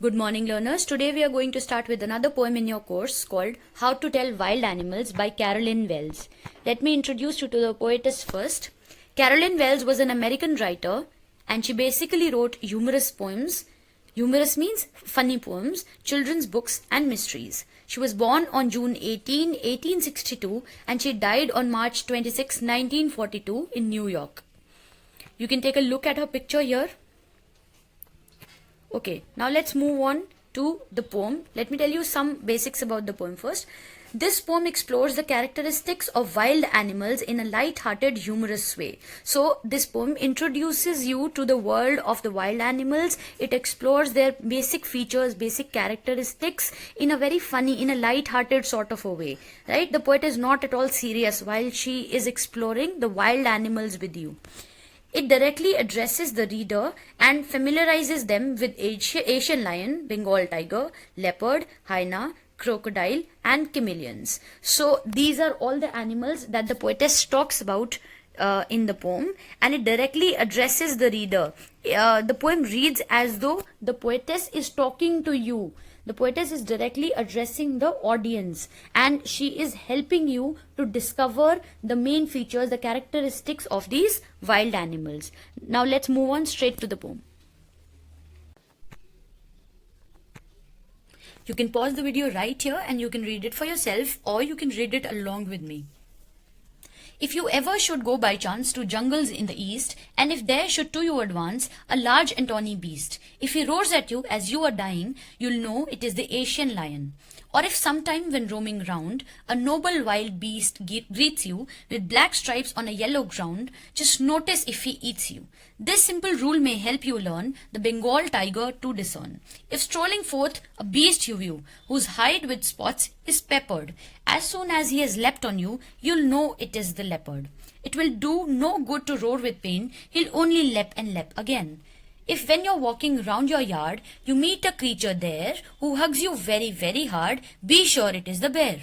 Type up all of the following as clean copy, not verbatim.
Good morning, learners. Today we are going to start with another poem in your course called How to Tell Wild Animals by Carolyn Wells. Let me introduce you to the poetess first. Carolyn Wells was an American writer and she basically wrote humorous poems. Humorous means funny poems, children's books and mysteries. She was born on June 18, 1862 and she died on March 26, 1942 in New York. You can take a look at her picture here. Okay, now let's move on to the poem. Let me tell you some basics about the poem first. This poem explores the characteristics of wild animals in a light-hearted, humorous way. So, this poem introduces you to the world of the wild animals. It explores their basic features, basic characteristics in a very funny, in a light-hearted sort of a way. Right? The poet is not at all serious while she is exploring the wild animals with you. It directly addresses the reader and familiarizes them with Asian lion, Bengal tiger, leopard, hyena, crocodile and chameleons. So these are all the animals that the poetess talks about in the poem, and it directly addresses the reader. The poem reads as though the poetess is talking to you. The poetess is directly addressing the audience and she is helping you to discover the main features, the characteristics of these wild animals. Now let's move on straight to the poem. You can pause the video right here and you can read it for yourself, or you can read it along with me. If you ever should go by chance to jungles in the east, and if there should to you advance a large and tawny beast, if he roars at you as you are dying, you'll know it is the Asian lion. Or if sometime when roaming round, a noble wild beast greets you with black stripes on a yellow ground, just notice if he eats you. This simple rule may help you learn the Bengal tiger to discern. If strolling forth a beast you view, whose hide with spots is peppered, as soon as he has leapt on you, you'll know it is the leopard. It will do no good to roar with pain, he'll only leap and leap again. If when you're walking round your yard, you meet a creature there who hugs you very, very hard, be sure it is the bear.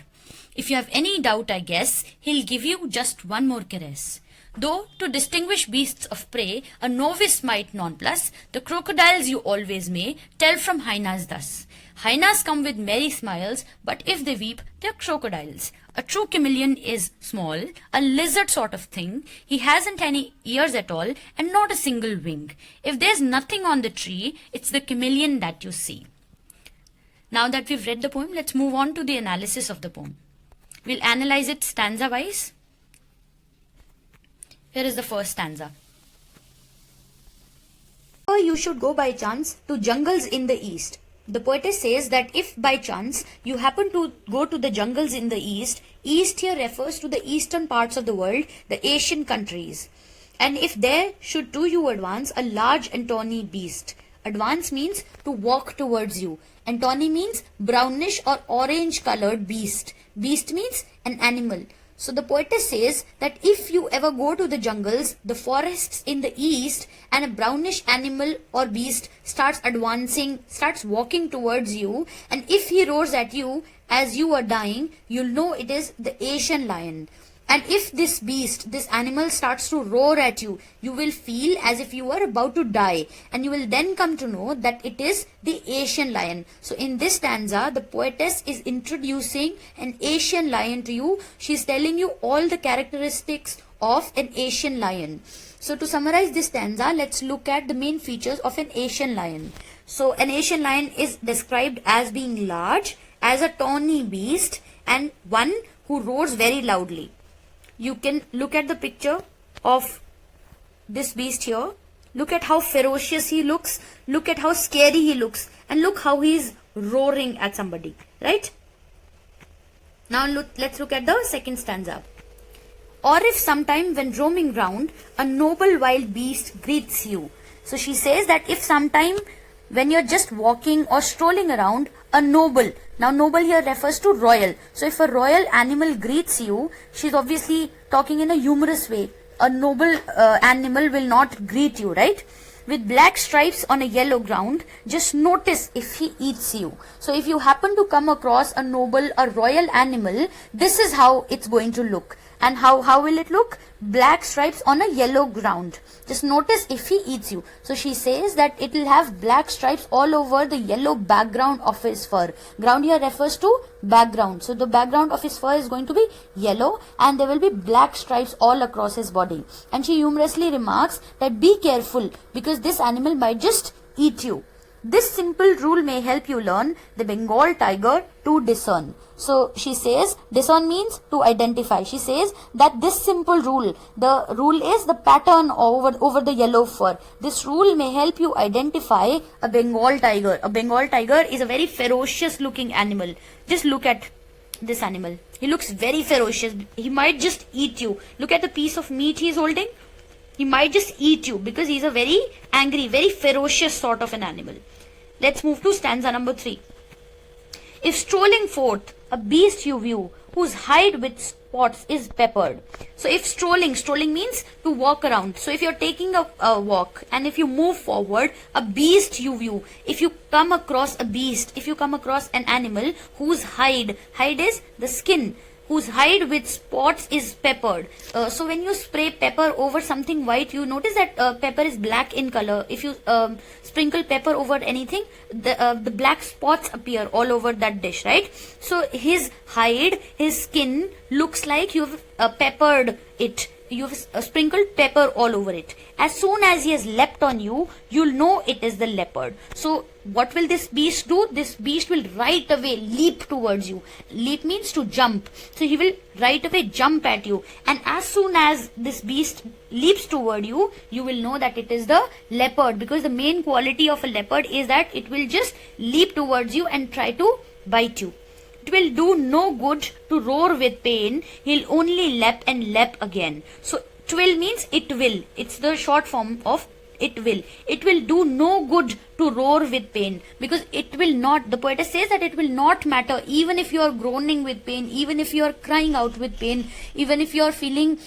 If you have any doubt, I guess, he'll give you just one more caress. Though to distinguish beasts of prey, a novice might nonplus, the crocodiles you always may tell from hyenas thus. Hyenas come with merry smiles, but if they weep, they're crocodiles. A true chameleon is small, a lizard sort of thing. He hasn't any ears at all and not a single wing. If there's nothing on the tree, it's the chameleon that you see. Now that we've read the poem, let's move on to the analysis of the poem. We'll analyze it stanza-wise. Here is the first stanza. Or you should go by chance to jungles in the east. The poetess says that if by chance you happen to go to the jungles in the east, east here refers to the eastern parts of the world, the Asian countries. And if there should to you advance a large and tawny beast. Advance means to walk towards you, and tawny means brownish or orange colored beast. Beast means an animal. So the poetess says that if you ever go to the jungles, the forests in the east, and a brownish animal or beast starts advancing, starts walking towards you, and if he roars at you as you are dying, you'll know it is the Asian lion. And if this beast, this animal starts to roar at you, you will feel as if you are about to die. And you will then come to know that it is the Asian lion. So in this stanza, the poetess is introducing an Asian lion to you. She is telling you all the characteristics of an Asian lion. So to summarize this stanza, let's look at the main features of an Asian lion. So an Asian lion is described as being large, as a tawny beast, and one who roars very loudly. You can look at the picture of this beast here. Look at how ferocious he looks. Look at how scary he looks. And look how he is roaring at somebody. Right? Now let's look at the second stanza. Or if sometime when roaming round, a noble wild beast greets you. So she says that if sometime when you're just walking or strolling around, a noble. Now noble here refers to royal. So if a royal animal greets you, she's obviously talking in a humorous way. A noble animal will not greet you, right? with black stripes on a yellow ground. Just notice if he eats you. So if you happen to come across a noble or royal animal, this is how it's going to look. And how will it look? Black stripes on a yellow ground. Just notice if he eats you. So she says that it will have black stripes all over the yellow background of his fur. Ground here refers to background. So the background of his fur is going to be yellow and there will be black stripes all across his body. And she humorously remarks that be careful because this animal might just eat you. This simple rule may help you learn the Bengal tiger to discern. So she says, discern means to identify. She says that this simple rule, the rule is the pattern over the yellow fur. This rule may help you identify a Bengal tiger. A Bengal tiger is a very ferocious looking animal. Just look at this animal. He looks very ferocious. He might just eat you. Look at the piece of meat he is holding. He might just eat you because he's a very angry, very ferocious sort of an animal. Let's move to stanza number 3. If strolling forth, a beast you view, whose hide with spots is peppered. So if strolling means to walk around. So if you're taking a walk and if you move forward, a beast you view. If you come across a beast, if you come across an animal whose hide is the skin, whose hide with spots is peppered. So when you spray pepper over something white, you notice that pepper is black in color. If you sprinkle pepper over anything, the black spots appear all over that dish, right? So his hide, his skin looks like you've peppered it. You've sprinkled pepper all over it. As soon as he has leapt on you, you'll know it is the leopard. So what will this beast do? This beast will right away leap towards you. Leap means to jump. So he will right away jump at you. And as soon as this beast leaps toward you, you will know that it is the leopard. Because the main quality of a leopard is that it will just leap towards you and try to bite you. It will do no good to roar with pain. He'll only lap and lap again. So twill means it will. It's the short form of it will. It will do no good to roar with pain because it will not. The poetess says that it will not matter even if you are groaning with pain, even if you are crying out with pain, even if you are feeling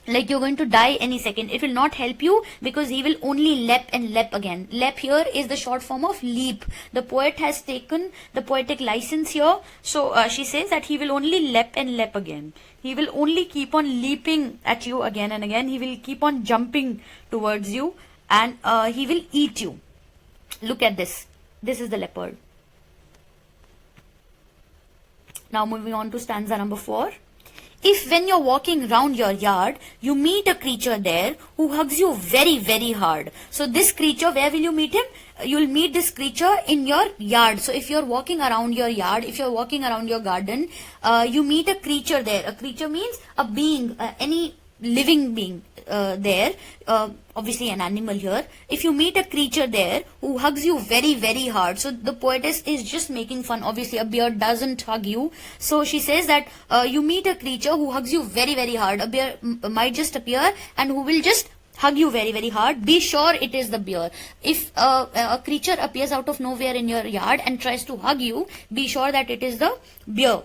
like you're going to die any second. It will not help you because he will only lap and lap again. Lap here is the short form of leap. The poet has taken the poetic license here. So she says that he will only lap and lap again. He will only keep on leaping at you again and again. He will keep on jumping towards you and he will eat you. Look at this. This is the leopard. Now moving on to stanza number 4. If when you're walking round your yard, you meet a creature there who hugs you very, very hard. So this creature, where will you meet him? You'll meet this creature in your yard. So if you're walking around your yard, if you're walking around your garden, you meet a creature there. A creature means a being, any living being there, obviously an animal here. If you meet a creature there who hugs you very, very hard, so the poetess is just making fun. Obviously a bear doesn't hug you, so she says that you meet a creature who hugs you very, very hard. A bear might just appear and who will just hug you very, very hard. Be sure it is the bear. If a creature appears out of nowhere in your yard and tries to hug you, be sure that it is the bear.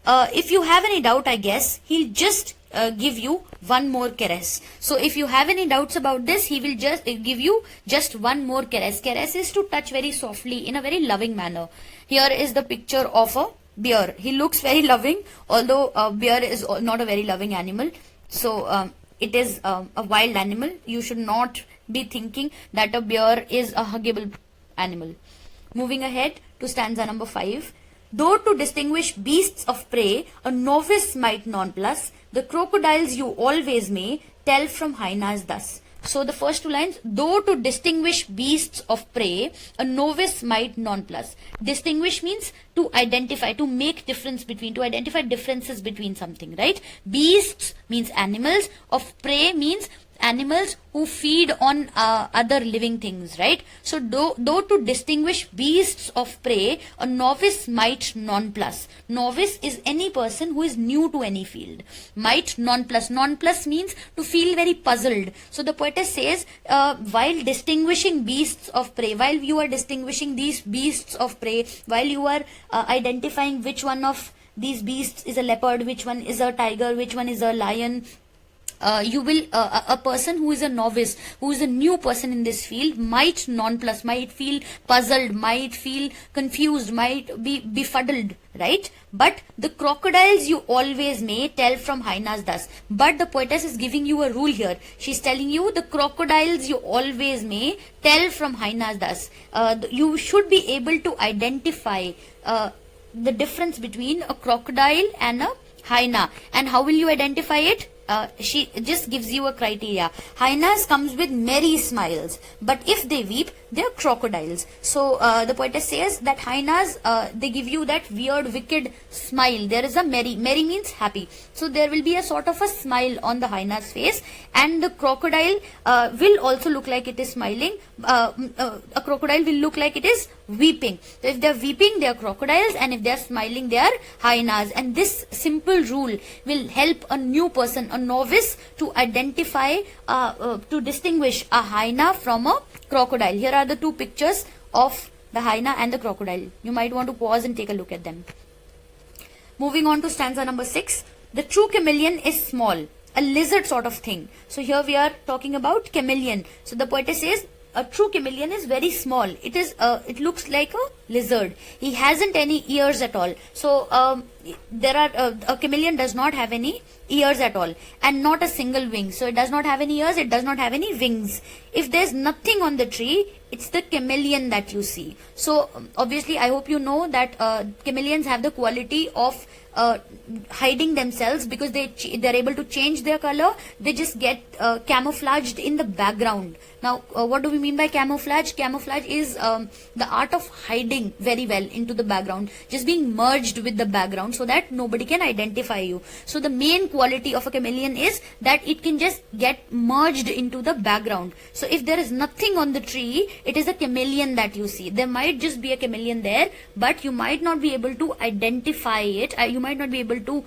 If you have any doubt, I guess he'll just give you one more caress. So if you have any doubts about this, he will just give you just one more caress. Caress is to touch very softly in a very loving manner. Here is the picture of a bear. He looks very loving, although a bear is not a very loving animal. So it is a wild animal. You should not be thinking that a bear is a huggable animal. Moving ahead to stanza number 5. Though to distinguish beasts of prey, a novice might nonplus, the crocodiles you always may tell from hyenas thus. So the first two lines, though to distinguish beasts of prey, a novice might nonplus. Distinguish means to identify, to make difference between, to identify differences between something, right? Beasts means animals, of prey means animals who feed on other living things, right? So though to distinguish beasts of prey, a novice might nonplus. Novice is any person who is new to any field. Might nonplus. Nonplus means to feel very puzzled. So the poetess says, while distinguishing beasts of prey, while you are distinguishing these beasts of prey, while you are identifying which one of these beasts is a leopard, which one is a tiger, which one is a lion, you will a person who is a novice, who is a new person in this field, might nonplus, might feel puzzled, might feel confused, might be befuddled, right? But the crocodiles you always may tell from hyenas thus. But the poetess is giving you a rule here. She's telling you the crocodiles you always may tell from hyenas thus. You should be able to identify the difference between a crocodile and a hyena. And how will you identify it? She just gives you a criteria. Hyenas comes with merry smiles, but if they weep, they're crocodiles. So the poetess says that hyenas, they give you that weird, wicked smile. There is a merry. Merry means happy. So there will be a sort of a smile on the hyena's face, and the crocodile will also look like it is smiling. A crocodile will look like it is weeping. So if they're weeping, they're crocodiles, and if they're smiling, they are hyenas. And this simple rule will help a new person, a novice, to identify, to distinguish a hyena from a crocodile. Here are the two pictures of the hyena and the crocodile. You might want to pause and take a look at them. Moving on to stanza number 6. The true chameleon is small, a lizard sort of thing. So here we are talking about chameleon. So the poetess says a true chameleon is very small. It is it looks like a lizard. He hasn't any ears at all. So there are a chameleon does not have any ears at all, and not a single wing. So it does not have any ears, it does not have any wings. If there's nothing on the tree, it's the chameleon that you see. So obviously I hope you know that chameleons have the quality of hiding themselves, because they're able to change their color. They just get camouflaged in the background. Now what do we mean by camouflage? Camouflage is the art of hiding very well into the background, just being merged with the background so that nobody can identify you. So the main quality of a chameleon is that it can just get merged into the background. So if there is nothing on the tree, it is a chameleon that you see. There might just be a chameleon there, but you might not be able to identify it. You might not be able to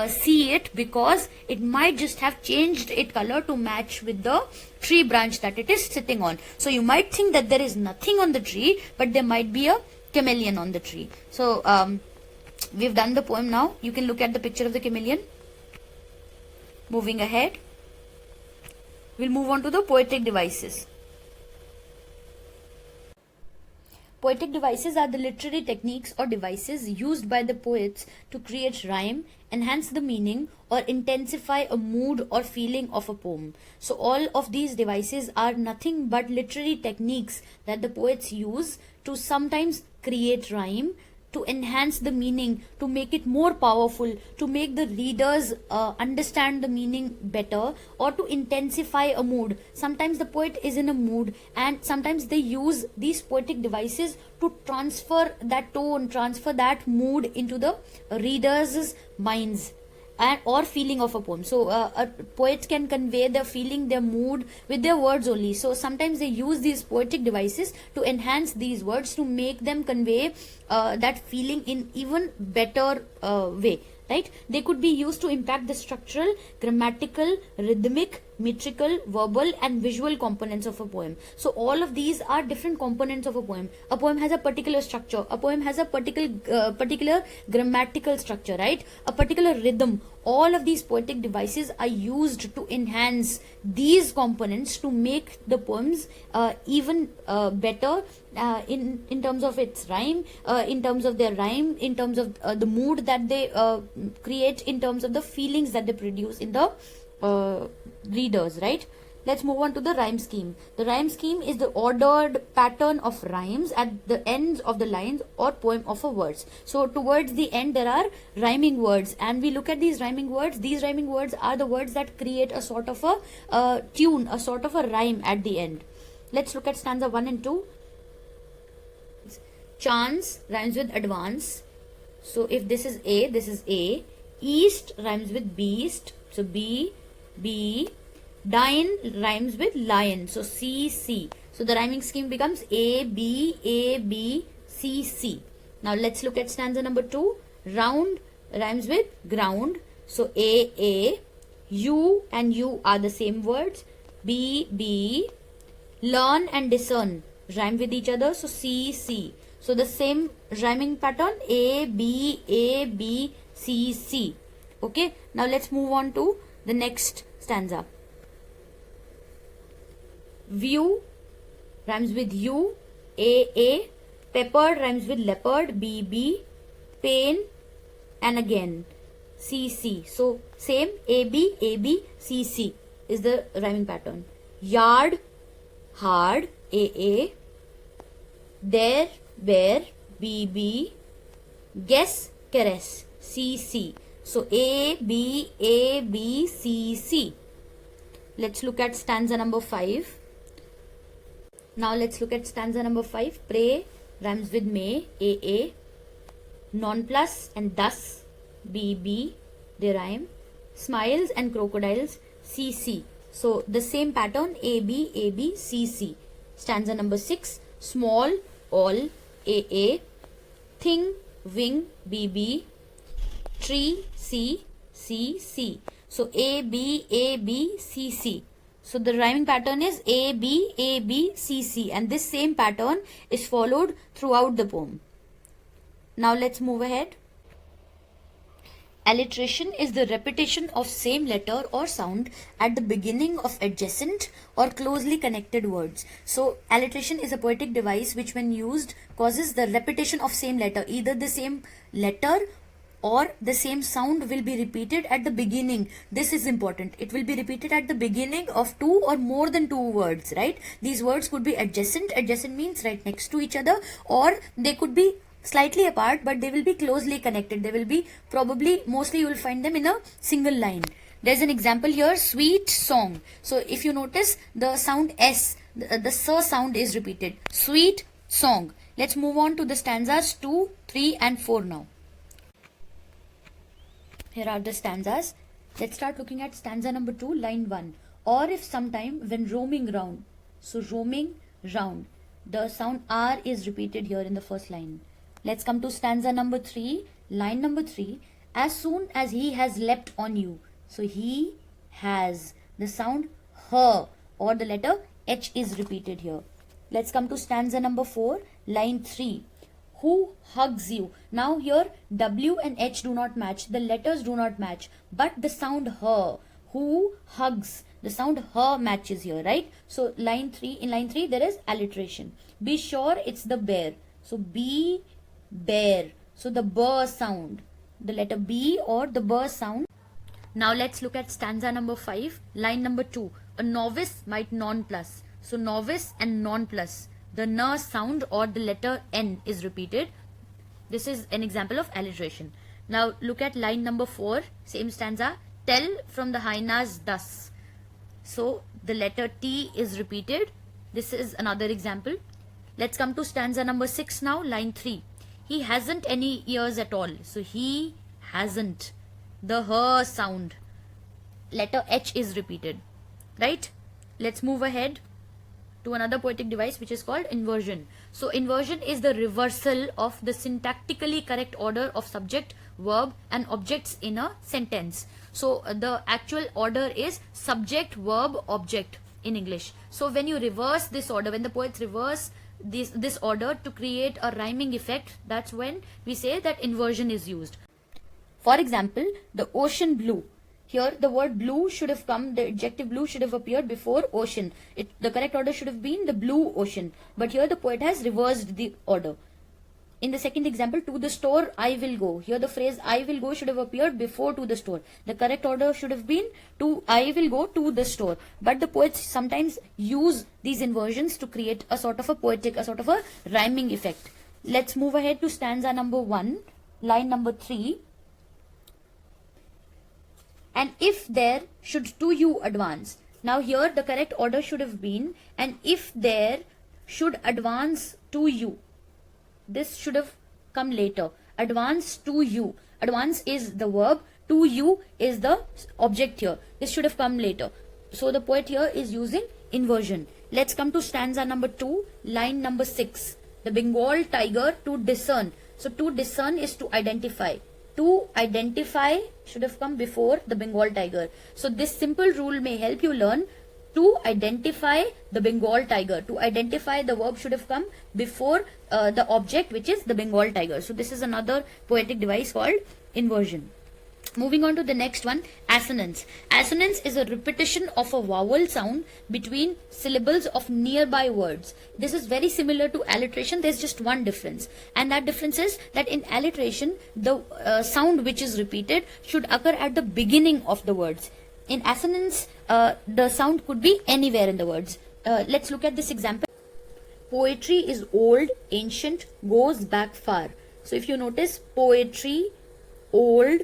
see it, because it might just have changed its color to match with the tree branch that it is sitting on. So you might think that there is nothing on the tree, but there might be a chameleon on the tree. So we've done the poem now. You can look at the picture of the chameleon. Moving ahead, we'll move on to the poetic devices. Poetic devices are the literary techniques or devices used by the poets to create rhyme, enhance the meaning, or intensify a mood or feeling of a poem. So all of these devices are nothing but literary techniques that the poets use to sometimes create rhyme, to enhance the meaning, to make it more powerful, to make the readers understand the meaning better, or to intensify a mood. Sometimes the poet is in a mood, and sometimes they use these poetic devices to transfer that tone, transfer that mood into the readers' minds or feeling of a poem. So a poet can convey their feeling, their mood with their words only. So sometimes they use these poetic devices to enhance these words, to make them convey that feeling in even better way, right? They could be used to impact the structural, grammatical, rhythmic, metrical, verbal, and visual components of a poem. So all of these are different components of a poem. A poem has a particular structure. A poem has a particular grammatical structure, right? A particular rhythm. All of these poetic devices are used to enhance these components, to make the poems even better in terms of its rhyme, in terms of their rhyme, in terms of the mood that they create, in terms of the feelings that they produce in the readers, right? Let's move on to the rhyme scheme. The rhyme scheme is the ordered pattern of rhymes at the ends of the lines or poem of a verse. So towards the end there are rhyming words, and we look at these rhyming words. These rhyming words are the words that create a sort of a tune, a sort of a rhyme at the end. Let's look at stanza 1 and 2. Chance rhymes with advance. So if this is A, this is A. East rhymes with beast. So B, B. Dine rhymes with lion. So C, C. So the rhyming scheme becomes A, B, C, C. Now let's look at stanza number 2. Round rhymes with ground. So A. U and U are the same words. B. Learn and discern rhyme with each other. So C, C. So the same rhyming pattern, A, B, C, C. Okay. Now let's move on to the next stanza. View rhymes with U, A. Peppered rhymes with leopard, B. Pain, and again C. So same A, B, C is the rhyming pattern. Yard, hard, A. There, bear, B. Guess, caress, C. So A, B, C. Let's look at stanza number 5. Now let's look at stanza number 5. Pray rhymes with may, A. Nonplus and thus, B. They rhyme. Smiles and crocodiles, C. So the same pattern, A, B, C. Stanza number 6. Small, all, A. Thing, wing, B. Tree, C. So A, B, C. So the rhyming pattern is A, B, C. And this same pattern is followed throughout the poem. Now let's move ahead. Alliteration is the repetition of same letter or sound at the beginning of adjacent or closely connected words. So alliteration is a poetic device which when used causes the repetition of same letter. Either the same letter or the same sound will be repeated at the beginning. This is important. It will be repeated at the beginning of two or more than two words, right? These words could be adjacent. Adjacent means right next to each other, or they could be slightly apart, but they will be closely connected. They will be probably, mostly you will find them in a single line. There's an example here, sweet song. So if you notice the sound S, the S sound is repeated. Sweet song. Let's move on to the stanzas 2, 3 and 4 now. Here are the stanzas. Let's start looking at stanza number 2, line 1. Or if sometime when roaming round. So roaming round. The sound R is repeated here in the first line. Let's come to stanza number 3, line number 3. As soon as he has leapt on you. So he has. The sound her or the letter H is repeated here. Let's come to stanza number 4, line 3. Who hugs you? Now here W and H do not match. The letters do not match. But the sound her. Who hugs? The sound her matches here, right? So in line 3 there is alliteration. Be sure it's the bear. So be bear. So the B sound. The letter B or the B sound. Now let's look at stanza number 5, line number 2. A novice might nonplus. So novice and nonplus. The N sound or the letter N is repeated. This is an example of alliteration. Now look at line number 4, same stanza. Tell from the hyenas thus. So the letter T is repeated. This is another example. Let's come to stanza number 6 now, line 3. He hasn't any ears at all. So he hasn't. The her sound. Letter H is repeated. Right? Let's move ahead to another poetic device which is called inversion. So inversion is the reversal of the syntactically correct order of subject, verb and objects in a sentence. So the actual order is subject, verb, object in English. So when you reverse this order, when the poets reverse this order to create a rhyming effect, that's when we say that inversion is used. For example, the ocean blue. Here the word blue should have come, the adjective blue should have appeared before ocean. The correct order should have been the blue ocean. But here the poet has reversed the order. In the second example, to the store I will go. Here the phrase I will go should have appeared before to the store. The correct order should have been to I will go to the store. But the poets sometimes use these inversions to create a sort of a poetic, a sort of a rhyming effect. Let's move ahead to stanza number 1, line number 3. And if there should to you advance. Now here the correct order should have been, and if there should advance to you. This should have come later. Advance to you. Advance is the verb. To you is the object here. This should have come later. So the poet here is using inversion. Let's come to stanza number 2, line number 6. The Bengal tiger to discern. So to discern is to identify. To identify should have come before the Bengal tiger. So this simple rule may help you learn to identify the Bengal tiger. To identify, the verb should have come before the object, which is the Bengal tiger. So this is another poetic device called inversion. Moving on to the next one, assonance. Assonance is a repetition of a vowel sound between syllables of nearby words. This is very similar to alliteration. There's just one difference, and that difference is that in alliteration, the sound which is repeated should occur at the beginning of the words. In assonance, the sound could be anywhere in the words. Let's look at this example. Poetry is old, ancient, goes back far. So if you notice, poetry, old,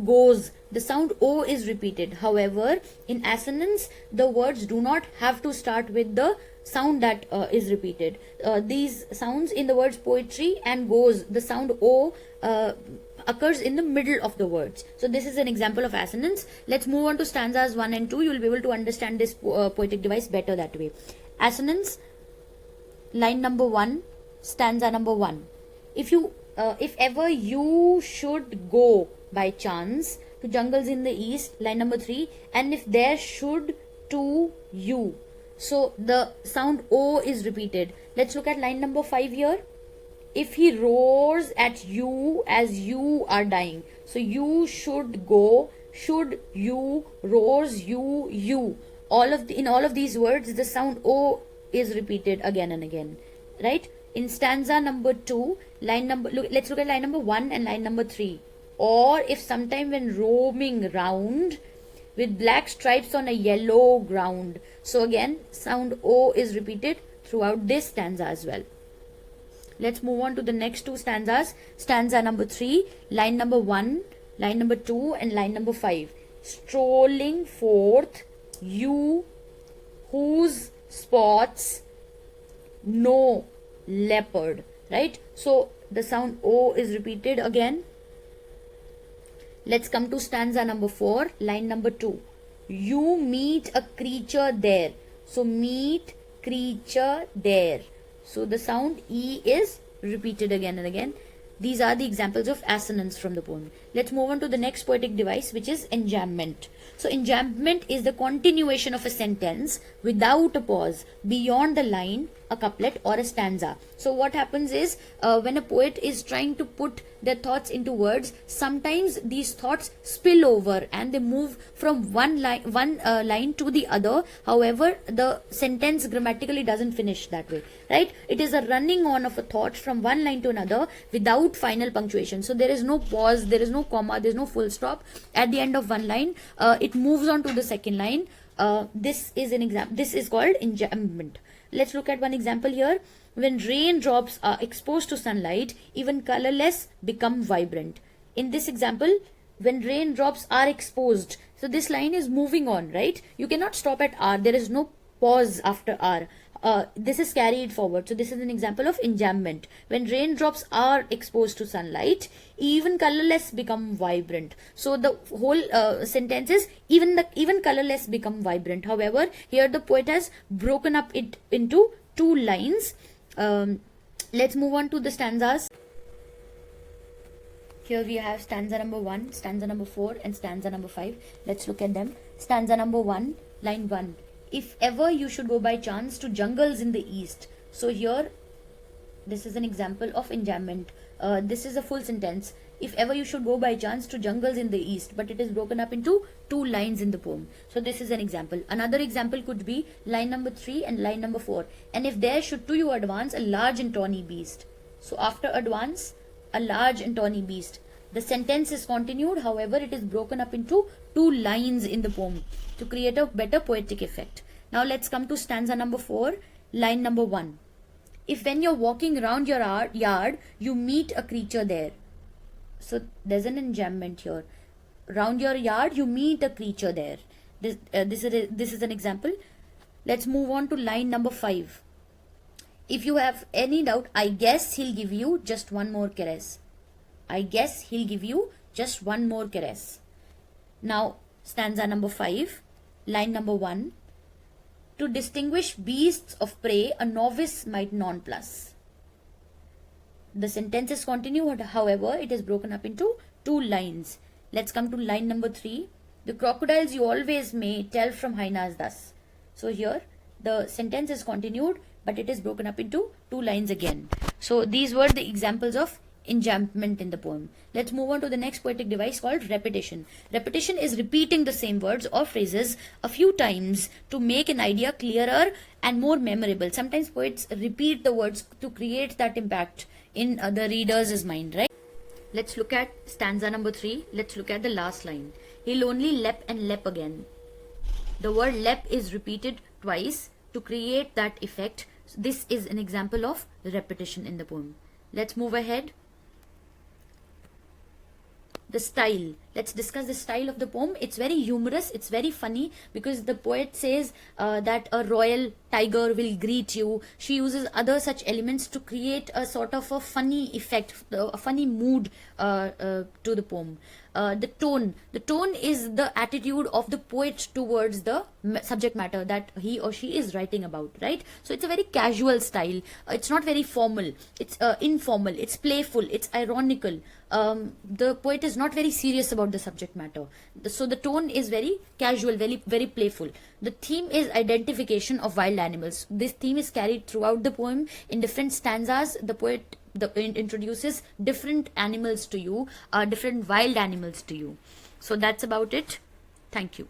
goes, the sound O is repeated. However, in assonance, the words do not have to start with the sound that is repeated. These sounds in the words poetry and goes, the sound O occurs in the middle of the words. So this is an example of assonance. Let's move on to stanzas 1 and 2. You will be able to understand this poetic device better that way. Assonance, line number 1, stanza number 1. If ever you should go by chance to jungles in the east, line number 3, and if there should to you. So the sound O is repeated. Let's look at line number 5 here. If he roars at you as you are dying. So you should go, should you, roars you, you. In all of these words, the sound O is repeated again and again, right? In stanza number 2, let's look at line number 1 and line number 3. Or if sometime when roaming round with black stripes on a yellow ground. So again, sound O is repeated throughout this stanza as well. Let's move on to the next two stanzas. Stanza number 3, line number 1, line number 2 and line number 5. Strolling forth, you whose spots no leopard, right? So the sound O is repeated again. Let's come to stanza number 4, line number 2. You meet a creature there. So meet creature there. So the sound E is repeated again and again. These are the examples of assonance from the poem. Let's move on to the next poetic device, which is enjambment. So enjambment is the continuation of a sentence without a pause beyond the line, a couplet or a stanza. So what happens is when a poet is trying to put their thoughts into words, sometimes these thoughts spill over and they move from one line to the other. However, the sentence grammatically doesn't finish that way, right? It is a running on of a thought from one line to another without final punctuation. So there is no pause, there is no comma, there is no full stop at the end of one line. It moves on to the second line. This is an example. This is called enjambment. Let's look at one example here. When raindrops are exposed to sunlight, even colorless become vibrant. In this example, when raindrops are exposed, so this line is moving on, right? You cannot stop at R. There is no pause after R. This is carried forward. So this is an example of enjambment. When raindrops are exposed to sunlight, even colorless become vibrant. So the whole sentence is even colorless become vibrant. However, here the poet has broken up it into two lines. Let's move on to the stanzas. Here we have stanza number 1, stanza number 4 and stanza number 5. Let's look at them. Stanza number 1, line 1. If ever you should go by chance to jungles in the east. So here, this is an example of enjambment. This is a full sentence. If ever you should go by chance to jungles in the east, but it is broken up into two lines in the poem. So this is an example. Another example could be line number 3 and line number 4. And if there should to you advance a large and tawny beast. So after advance, a large and tawny beast. The sentence is continued, however, it is broken up into two lines in the poem to create a better poetic effect. Now let's come to stanza number 4, line number 1. If when you're walking around your yard, you meet a creature there. So there's an enjambment here. Round your yard, you meet a creature there. This is an example. Let's move on to line number 5. If you have any doubt, I guess he'll give you just one more caress. I guess he'll give you just one more caress. Now, stanza number 5, line number 1. To distinguish beasts of prey, a novice might nonplus. The sentence is continued, however, it is broken up into two lines. Let's come to line number 3. The crocodiles you always may tell from hyenas thus. So here, the sentence is continued, but it is broken up into two lines again. So these were the examples of enjambment in the poem. Let's move on to the next poetic device called repetition. Repetition is repeating the same words or phrases a few times to make an idea clearer and more memorable. Sometimes poets repeat the words to create that impact in the reader's mind, right? Let's look at stanza number 3. Let's look at the last line. He'll only lep and lep again. The word lep is repeated twice to create that effect. This is an example of repetition in the poem. Let's move ahead. The style. Let's discuss the style of the poem. It's very humorous, it's very funny, because the poet says that a royal tiger will greet you. She uses other such elements to create a sort of a funny effect, a funny mood to the poem. The tone is the attitude of the poet towards the subject matter that he or she is writing about, right? So it's a very casual style. It's not very formal, it's informal, it's playful, it's ironical. The poet is not very serious about the subject matter, so the tone is very casual, very playful. The theme is identification of wild animals. This theme is carried throughout the poem. In different stanzas, the poet introduces different animals to you, different wild animals to you. So that's about it. Thank you.